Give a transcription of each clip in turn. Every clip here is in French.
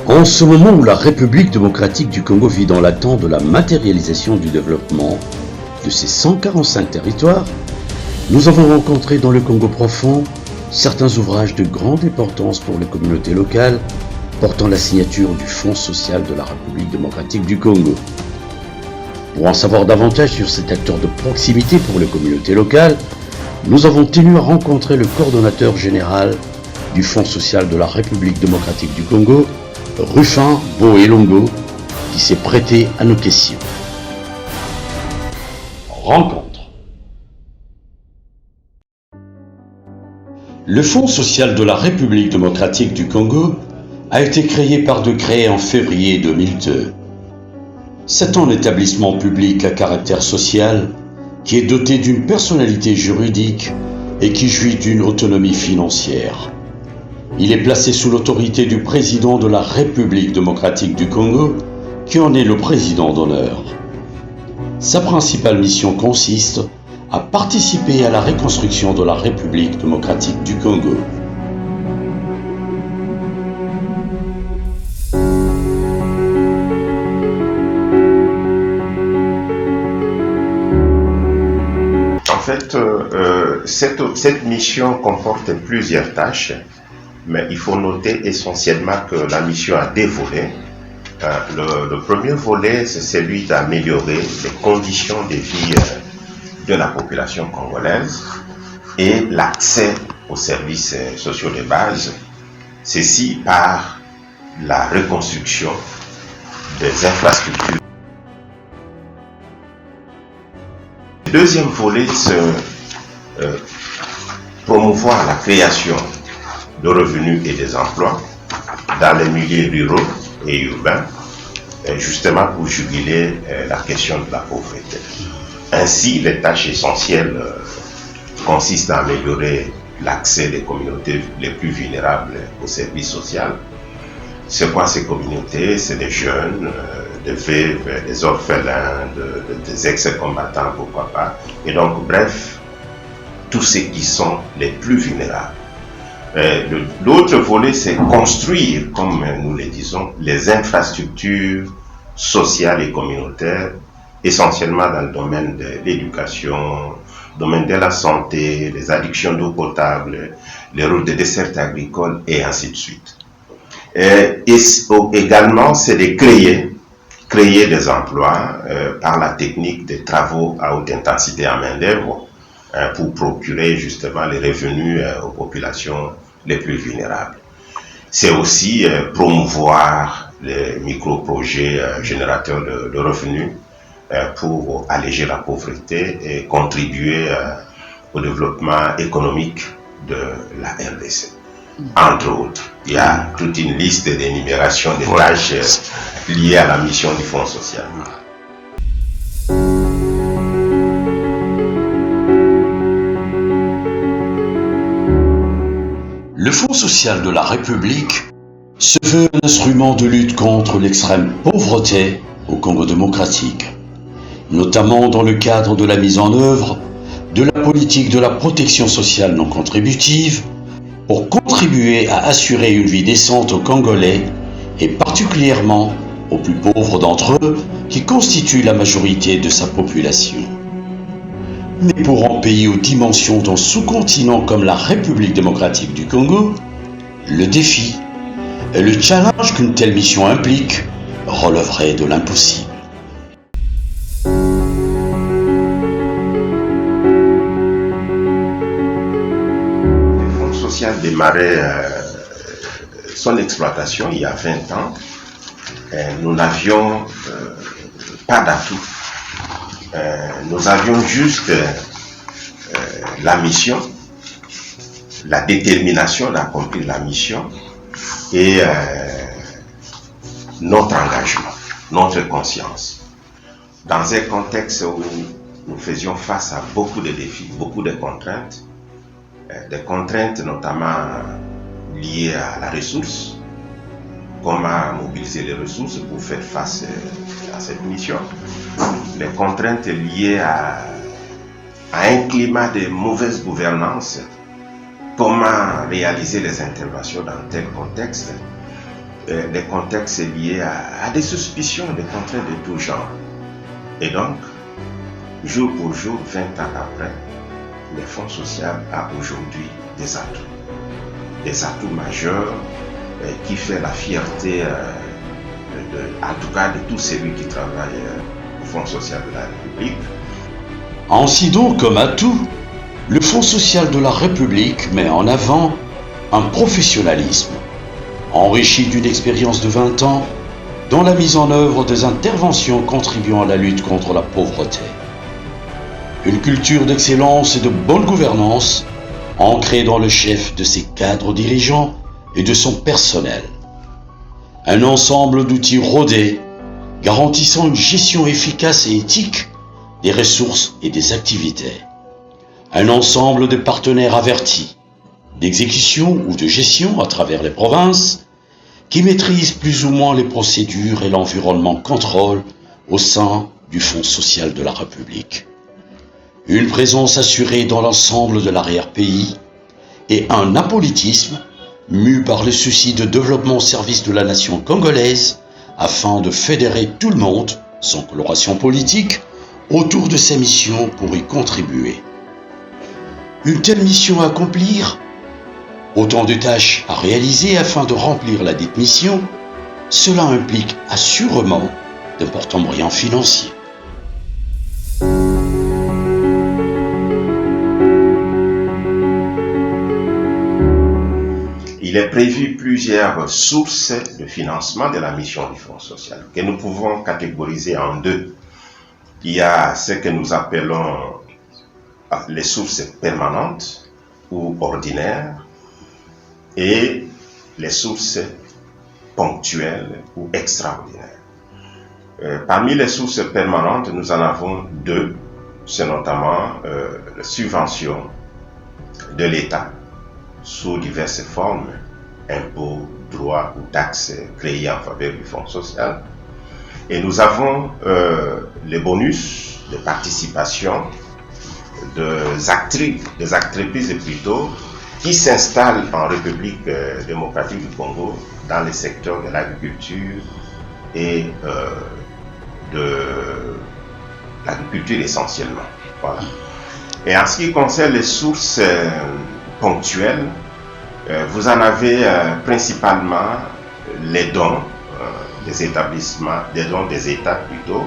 En ce moment où la République démocratique du Congo vit dans l'attente de la matérialisation du développement de ses 145 territoires, nous avons rencontré dans le Congo profond certains ouvrages de grande importance pour les communautés locales portant la signature du Fonds social de la République démocratique du Congo. Pour en savoir davantage sur cet acteur de proximité pour les communautés locales, nous avons tenu à rencontrer le coordonnateur général du Fonds social de la République démocratique du Congo, Rufin Boelongo, qui s'est prêté à nos questions. Rencontre. Le Fonds social de la République démocratique du Congo a été créé par décret en février 2002. C'est un établissement public à caractère social qui est doté d'une personnalité juridique et qui jouit d'une autonomie financière. Il est placé sous l'autorité du président de la République démocratique du Congo, qui en est le président d'honneur. Sa principale mission consiste à participer à la reconstruction de la République démocratique du Congo. En fait, cette mission comporte plusieurs tâches, mais il faut noter essentiellement que la mission a deux volets. Le premier volet, c'est celui d'améliorer les conditions de vie de la population congolaise et l'accès aux services sociaux de base, ceci par la reconstruction des infrastructures. Le deuxième volet, c'est promouvoir la création de revenus et des emplois dans les milieux ruraux et urbains, justement pour juguler la question de la pauvreté. Ainsi, les tâches essentielles consistent à améliorer l'accès des communautés les plus vulnérables aux services sociaux. C'est quoi ces communautés? C'est des jeunes, des veuves, des orphelins, des ex-combattants, pourquoi pas. Et donc, bref, tous ceux qui sont les plus vulnérables. L'autre volet, c'est construire, comme nous le disons, les infrastructures sociales et communautaires, essentiellement dans le domaine de l'éducation, le domaine de la santé, les addictions d'eau potable, les routes de dessert agricole et ainsi de suite. Et également, c'est de créer des emplois par la technique des travaux à haute intensité en main-d'œuvre pour procurer justement les revenus aux populations les plus vulnérables. C'est aussi promouvoir les micro-projets générateurs de revenus pour alléger la pauvreté et contribuer au développement économique de la RDC. Entre autres, il y a toute une liste d'énumération des tâches liées à la mission du Fonds social. Le Fonds social de la République se veut un instrument de lutte contre l'extrême pauvreté au Congo démocratique, notamment dans le cadre de la mise en œuvre de la politique de la protection sociale non contributive pour contribuer à assurer une vie décente aux Congolais et particulièrement aux plus pauvres d'entre eux qui constituent la majorité de sa population. Mais pour un pays aux dimensions d'un sous-continent comme la République démocratique du Congo, le défi et le challenge qu'une telle mission implique relèverait de l'impossible. Le Fonds social démarrait son exploitation il y a 20 ans. Nous n'avions pas d'atout. Nous avions juste la mission, la détermination d'accomplir la mission et notre engagement, notre conscience. Dans un contexte où nous faisions face à beaucoup de défis, beaucoup de contraintes, des contraintes notamment liées à la ressource, comment mobiliser les ressources pour faire face à cette mission, les contraintes liées à un climat de mauvaise gouvernance comment réaliser les interventions dans tel contexte, des contextes liés à des suspicions, des contraintes de tout genre. Et donc, jour pour jour, 20 ans après, le Fonds social a aujourd'hui des atouts majeurs qui fait la fierté, en tout cas de tous celui qui travaille au Fonds social de la République. Ainsi donc, comme atout, le Fonds social de la République met en avant un professionnalisme, enrichi d'une expérience de 20 ans dans la mise en œuvre des interventions contribuant à la lutte contre la pauvreté. Une culture d'excellence et de bonne gouvernance ancrée dans le chef de ses cadres dirigeants et de son personnel. Un ensemble d'outils rodés garantissant une gestion efficace et éthique des ressources et des activités. Un ensemble de partenaires avertis, d'exécution ou de gestion à travers les provinces, qui maîtrisent plus ou moins les procédures et l'environnement contrôle au sein du Fonds social de la République. Une présence assurée dans l'ensemble de l'arrière-pays et un apolitisme mu par le souci de développement au service de la nation congolaise afin de fédérer tout le monde, sans coloration politique, autour de sa mission pour y contribuer. Une telle mission à accomplir, autant de tâches à réaliser afin de remplir la dite mission, cela implique assurément d'importants moyens financiers. Il est prévu plusieurs sources de financement de la mission du Fonds social que nous pouvons catégoriser en deux. Il y a ce que nous appelons les sources permanentes ou ordinaires et les sources ponctuelles ou extraordinaires. Parmi les sources permanentes, nous en avons deux. C'est notamment la subvention de l'État sous diverses formes, impôts, droits ou taxes créés en faveur du Fonds social. Et nous avons les bonus de participation des actrices plutôt, qui s'installent en République démocratique du Congo dans les secteurs de l'agriculture et de l'agriculture essentiellement. Voilà. Et en ce qui concerne les sources ponctuelles, vous en avez principalement les dons des établissements, des dons des États plutôt,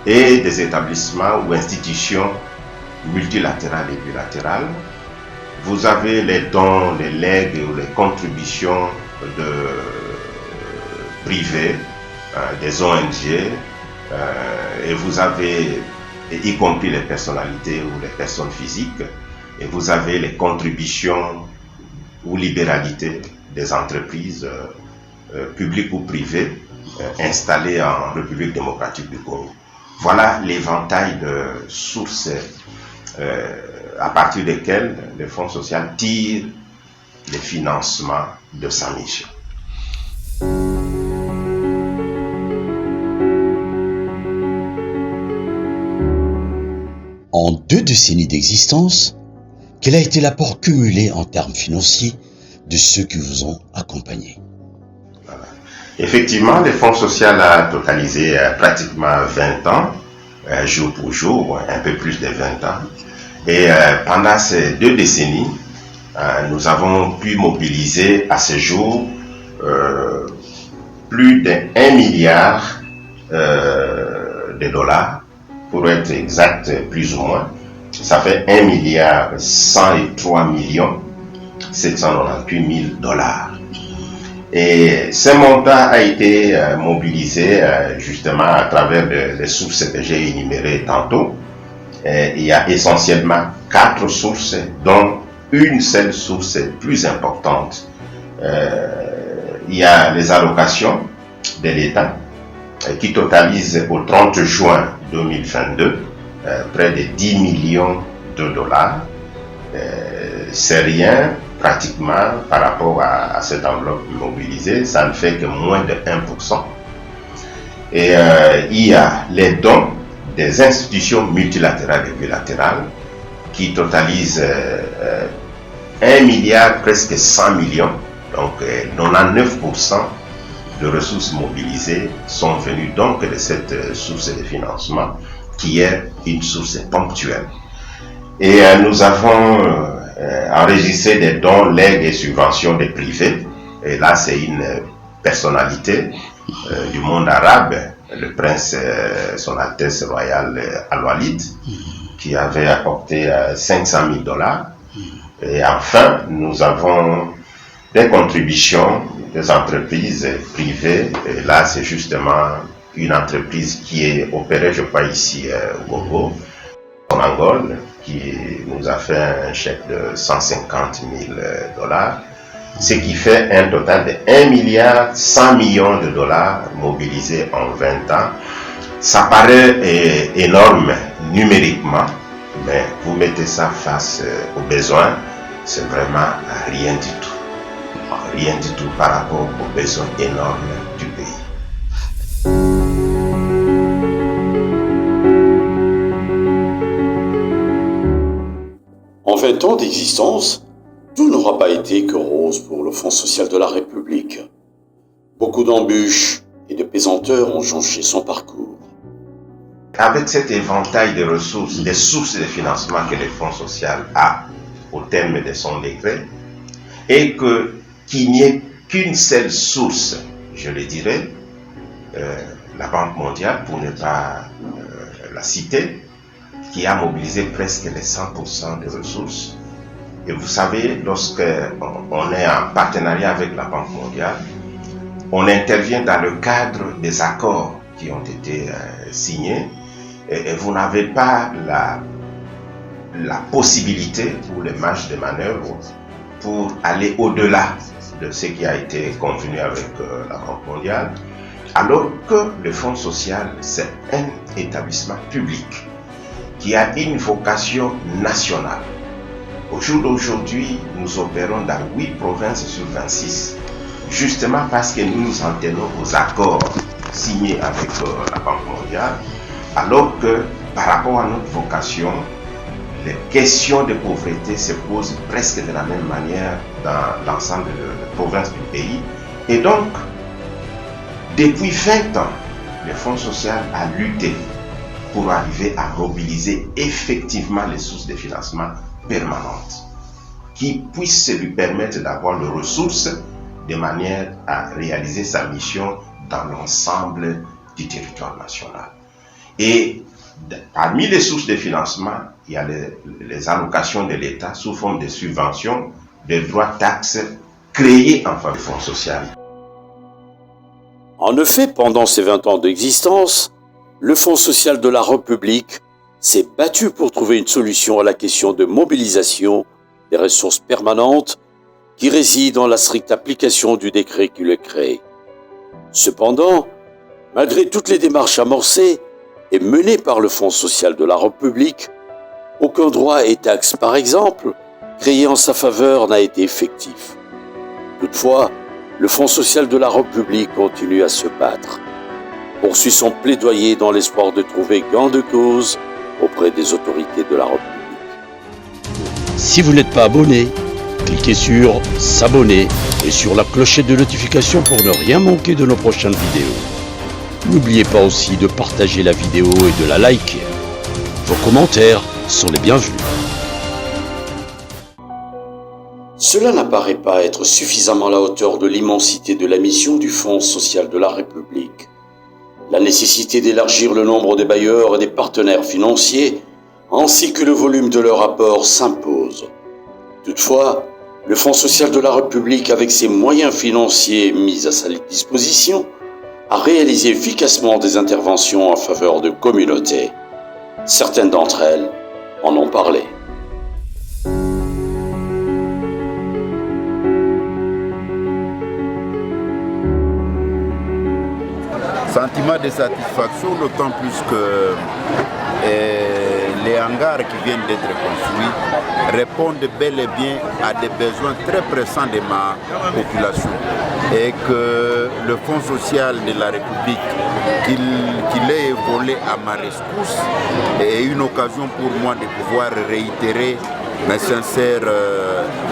et des établissements ou institutions multilatérales et bilatérales. Vous avez les dons, les legs ou les contributions de privés, des ONG, et vous avez, y compris les personnalités ou les personnes physiques, et vous avez les contributions ou libéralités des entreprises publiques ou privées installées en République démocratique du Congo. Voilà l'éventail de sources à partir desquelles le Fonds social tire les financements de sa mission. En 2 décennies d'existence, quel a été l'apport cumulé en termes financiers de ceux qui vous ont accompagné? Voilà. Effectivement, le Fonds social a totalisé pratiquement 20 ans, jour pour jour, un peu plus de 20 ans. Et pendant ces 2 décennies, nous avons pu mobiliser à ce jour plus d'1 milliard de dollars, pour être exact, plus ou moins. Ça fait 1 milliard 103 millions 798 000 dollars. Et ce montant a été mobilisé justement à travers les sources que j'ai énumérées tantôt. Il y a essentiellement 4 sources, dont une seule source plus importante. Il y a les allocations de l'État qui totalisent au 30 juin 2022 près de 10 millions de dollars. C'est rien pratiquement par rapport à cette enveloppe mobilisée, ça ne fait que moins de 1%. Et il y a les dons des institutions multilatérales et bilatérales qui totalisent 1 milliard presque 100 millions, donc 99% de ressources mobilisées sont venues donc de cette source de financement qui est une source ponctuelle. Et nous avons enregistré des dons, legs et subventions des privés. Et là, c'est une personnalité du monde arabe, le prince, son Altesse royale Al-Walid, qui avait apporté 500 000 $. Et enfin, nous avons des contributions des entreprises privées. Et là, c'est justement une entreprise qui est opérée, je crois, ici au Congo, en Angola, qui nous a fait un chèque de 150 000 $, ce qui fait un total de 1 milliard 100 millions de dollars mobilisés en 20 ans. Ça paraît énorme numériquement, mais vous mettez ça face aux besoins, c'est vraiment rien du tout. Rien du tout par rapport aux besoins énormes du pays. En 20 ans d'existence, tout n'aura pas été que rose pour le Fonds social de la République. Beaucoup d'embûches et de pesanteurs ont jonché son parcours. Avec cet éventail de ressources, des sources de financement que le Fonds social a au terme de son décret, et qu'il n'y ait qu'une seule source, je le dirais, la Banque mondiale, pour ne pas la citer, qui a mobilisé presque les 100% des ressources. Et vous savez, lorsqu'on est en partenariat avec la Banque mondiale, on intervient dans le cadre des accords qui ont été signés, et vous n'avez pas la possibilité ou les marges de manœuvre pour aller au-delà de ce qui a été convenu avec la Banque mondiale, alors que le Fonds social, c'est un établissement public qui a une vocation nationale. Au jour d'aujourd'hui, nous opérons dans 8 provinces sur 26, justement parce que nous nous en tenons aux accords signés avec la Banque mondiale, alors que par rapport à notre vocation, les questions de pauvreté se posent presque de la même manière dans l'ensemble des provinces du pays. Et donc, depuis 20 ans, le Fonds social a lutté pour arriver à mobiliser effectivement les sources de financement permanentes qui puissent lui permettre d'avoir les ressources de manière à réaliser sa mission dans l'ensemble du territoire national. Et parmi les sources de financement, il y a les allocations de l'État sous forme de subventions, de droits taxes créés en faveur du Fonds social. En effet, pendant ces 20 ans d'existence, le Fonds social de la République s'est battu pour trouver une solution à la question de mobilisation des ressources permanentes qui résident dans la stricte application du décret qui le crée. Cependant, malgré toutes les démarches amorcées et menées par le Fonds social de la République, aucun droit et taxe, par exemple, créé en sa faveur n'a été effectif. Toutefois, le Fonds social de la République continue à se battre, poursuit son plaidoyer dans l'espoir de trouver gain de cause auprès des autorités de la République. Si vous n'êtes pas abonné, cliquez sur s'abonner et sur la clochette de notification pour ne rien manquer de nos prochaines vidéos. N'oubliez pas aussi de partager la vidéo et de la liker. Vos commentaires sont les bienvenus. Cela n'apparaît pas être suffisamment à la hauteur de l'immensité de la mission du Fonds social de la République. La nécessité d'élargir le nombre des bailleurs et des partenaires financiers, ainsi que le volume de leur apport s'impose. Toutefois, le Fonds social de la République, avec ses moyens financiers mis à sa disposition, a réalisé efficacement des interventions en faveur de communautés. Certaines d'entre elles en ont parlé. Sentiment de satisfaction, d'autant plus que les hangars qui viennent d'être construits répondent bel et bien à des besoins très pressants de ma population. Et que le Fonds social de la République, qu'il ait volé à ma rescousse, est une occasion pour moi de pouvoir réitérer mes sincères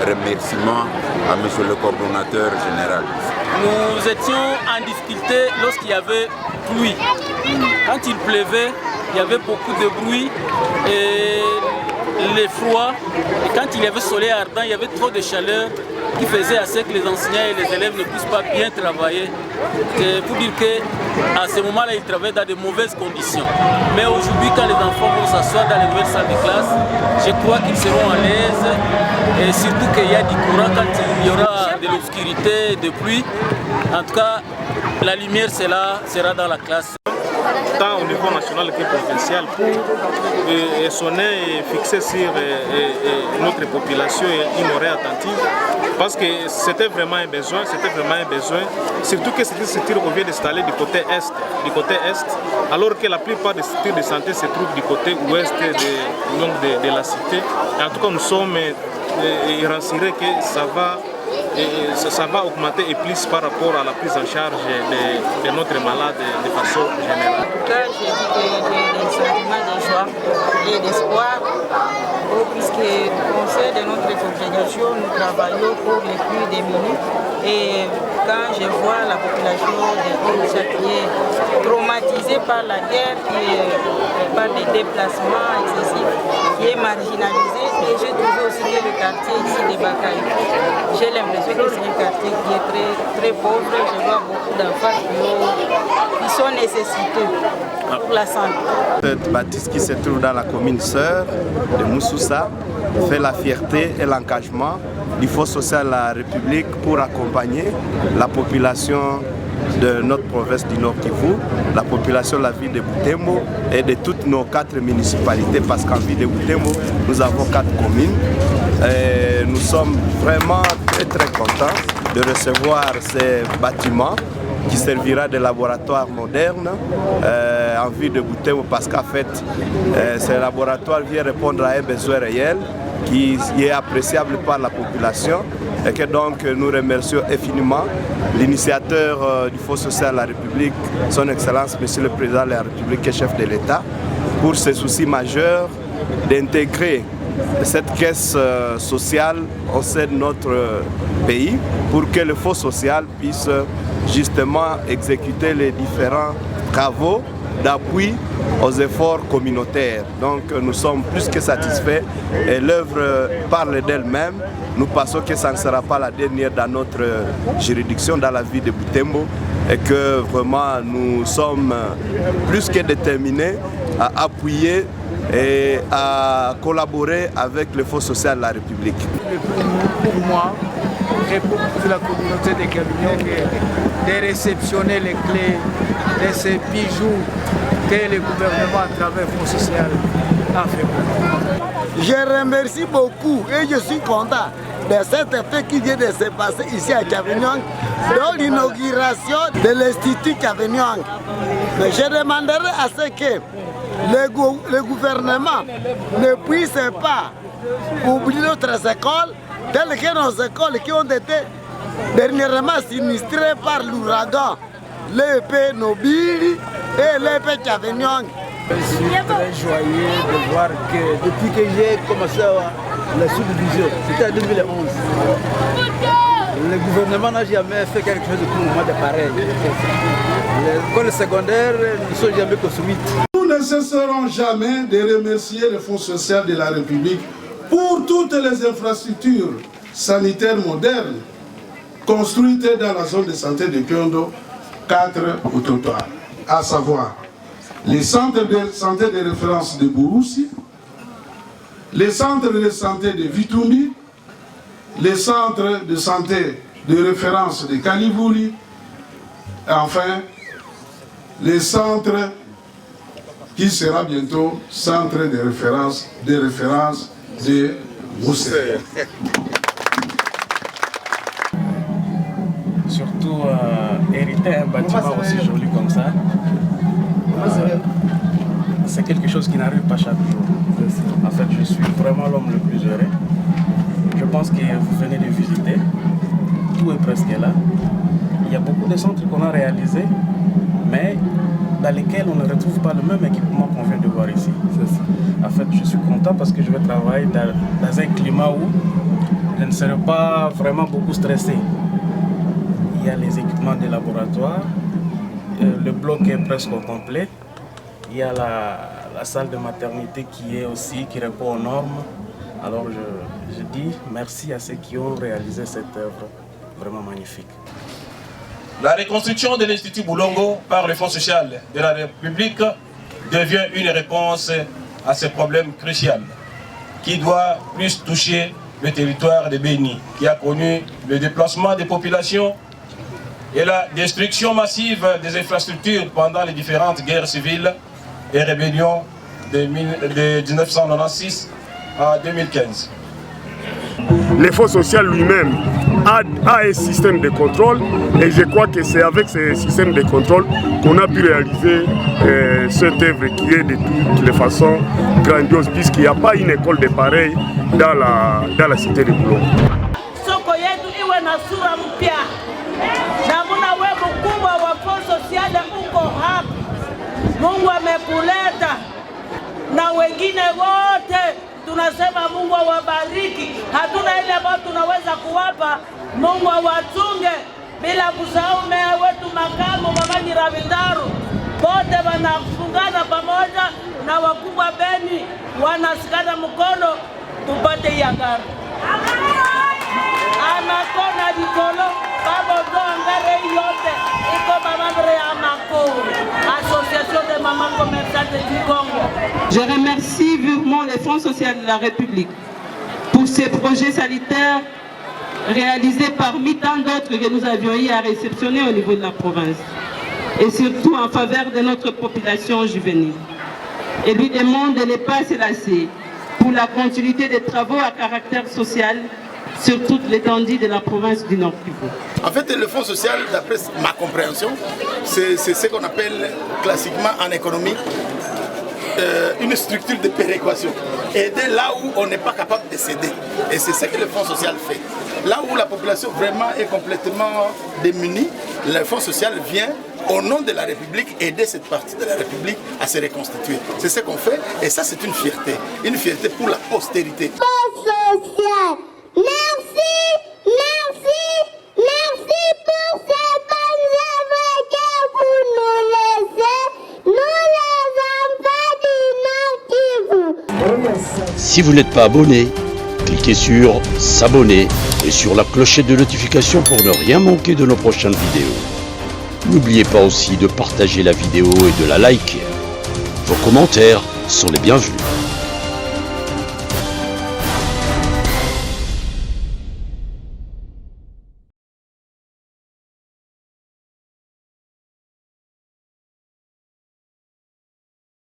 remerciements à monsieur le coordonnateur général. Nous étions en difficulté lorsqu'il y avait pluie. Quand il pleuvait, il y avait beaucoup de bruit et les froids. Et quand il y avait soleil ardent, il y avait trop de chaleur qui faisait à ce que les enseignants et les élèves ne puissent pas bien travailler. C'est pour dire qu'à ce moment-là, ils travaillaient dans de mauvaises conditions. Mais aujourd'hui, quand les enfants vont s'asseoir dans les nouvelles salles de classe, je crois qu'ils seront à l'aise. Et surtout qu'il y a du courant quand il y aura de l'obscurité, de pluie. En tout cas, la lumière sera dans la classe. Tant au niveau national que provincial, pour sonner et fixer sur notre population et une oreille attentive, parce que c'était vraiment un besoin, surtout que cette structure vient d'installer du côté est, alors que la plupart des structures de santé se trouvent du côté ouest de la cité. Et en tout cas, nous sommes rassurés que ça va augmenter et plus par rapport à la prise en charge de notre malade de façon générale. En tout cas, j'ai dit que j'ai des sentiments de joie et d'espoir, puisque au sein de notre congrégation, nous travaillons pour les plus démunis. Et quand je vois la population de Onitsha qui est traumatisée par la guerre, par des déplacements excessifs, qui est marginalisée, et j'ai trouvé aussi que le quartier ici de Bakaï, j'ai l'impression que c'est un quartier qui est très, très pauvre. Je vois beaucoup d'enfants qui sont nécessiteux pour la santé. Cette bâtisse qui se trouve dans la commune sœur de Moussoussa fait la fierté et l'engagement du Fonds social de la République pour accompagner la population de notre province du Nord Kivu, la population de la ville de Butembo et de toutes nos 4 municipalités, parce qu'en ville de Butembo, nous avons 4 communes. Et nous sommes vraiment très contents de recevoir ces bâtiments qui servira de laboratoire moderne en ville de Butembo, parce qu'en fait, ce laboratoire vient répondre à un besoin réel qui est appréciable par la population, et que donc nous remercions infiniment l'initiateur du Fonds social de la République, son Excellence Monsieur le Président de la République et chef de l'État, pour ce souci majeur d'intégrer cette caisse sociale au sein de notre pays, pour que le Fonds social puisse justement exécuter les différents travaux d'appui aux efforts communautaires. Donc nous sommes plus que satisfaits et l'œuvre parle d'elle-même. Nous pensons que ça ne sera pas la dernière dans notre juridiction, dans la ville de Butembo, et que vraiment nous sommes plus que déterminés à appuyer et à collaborer avec le Fonds social de la République. Le plus pour moi et pour toute la communauté de Cavignong de réceptionner les clés de ces bijoux que le gouvernement à travers le Fonds social a fait. Je remercie beaucoup et je suis content de cet effet qui vient de se passer ici à Cavignong, dans l'inauguration de l'Institut Cavignong. Mais je demanderai à ce que le gouvernement ne puisse pas oublier notre école, telles que nos écoles qui ont été dernièrement sinistrées par l'ouragan, l'EP Nobili et l'EP Cavignong. Je suis très joyeux de voir que depuis que j'ai commencé la subdivision, c'était en 2011, le gouvernement n'a jamais fait quelque chose pour moi de pareil. Les écoles secondaires ne sont jamais construites. Nous ne cesserons jamais de remercier le Fonds social de la République pour toutes les infrastructures sanitaires modernes construites dans la zone de santé de Kyondo, 4 au total, à savoir les centres de santé de référence de Bouroussi, les centres de santé de Vitumbi, les centres de santé de référence de Kalivouli, et enfin les centres qui sera bientôt centre de référence de Moussé. Surtout hériter un bâtiment aussi joli comme ça, c'est quelque chose qui n'arrive pas chaque jour. En fait, je suis vraiment l'homme le plus heureux. Je pense que vous venez de visiter, tout est presque là. Il y a beaucoup de centres qu'on a réalisés, mais dans lesquels on ne retrouve pas le même équipement qu'on vient de voir ici. En fait, je suis content parce que je vais travailler dans un climat où je ne serai pas vraiment beaucoup stressé. Il y a les équipements des laboratoires, le bloc est presque au complet. Il y a la salle de maternité qui répond aux normes. Alors je dis merci à ceux qui ont réalisé cette œuvre vraiment magnifique. La reconstruction de l'Institut Boulongo par le Fonds social de la République devient une réponse à ce problème crucial qui doit plus toucher le territoire de Béni, qui a connu le déplacement des populations et la destruction massive des infrastructures pendant les différentes guerres civiles et rébellions de 1996 à 2015. Le Fonds social lui-même a un système de contrôle et je crois que c'est avec ce système de contrôle qu'on a pu réaliser cette œuvre qui est de toutes les façons grandiose puisqu'il n'y a pas une école de pareil dans la cité de Boulongo. Mungu amekuleta na wengine wote tunasema Mungu awabariki. Hatuna ile ambayo tunaweza kuwapa, Mungu awatunge, bila kusahau meya wetu makamu Mama Nyiravindaru. Wote wanafungana pamoja na wakubwa Beni wanasikana mkono tupate yangara. Anakona dikolo babo ngare yote iko mamambre ya mako association de mamans commerçantes du Congo. Je remercie vivement les Fonds sociaux de la République pour ces projets sanitaires réalisés parmi tant d'autres que nous avions eu à réceptionner au niveau de la province et surtout en faveur de notre population juvénile. Et lui demande de ne pas se lasser pour la continuité des travaux à caractère social sur toute l'étendue de la province du Nord Kivu. En fait, le Fonds social, d'après ma compréhension, c'est ce qu'on appelle classiquement en économie une structure de péréquation. Aider là où on n'est pas capable de céder. Et c'est ce que le Fonds social fait. Là où la population vraiment est complètement démunie, le Fonds social vient au nom de la République aider cette partie de la République à se reconstituer. C'est ce qu'on fait et ça c'est une fierté pour la postérité. Fonds social. Merci, merci, merci pour ces bonnes œuvres que vous nous laissez, nous les enfants du Nord Kivu. Si vous n'êtes pas abonné, cliquez sur s'abonner et sur la clochette de notification pour ne rien manquer de nos prochaines vidéos. N'oubliez pas aussi de partager la vidéo et de la liker. Vos commentaires sont les bienvenus.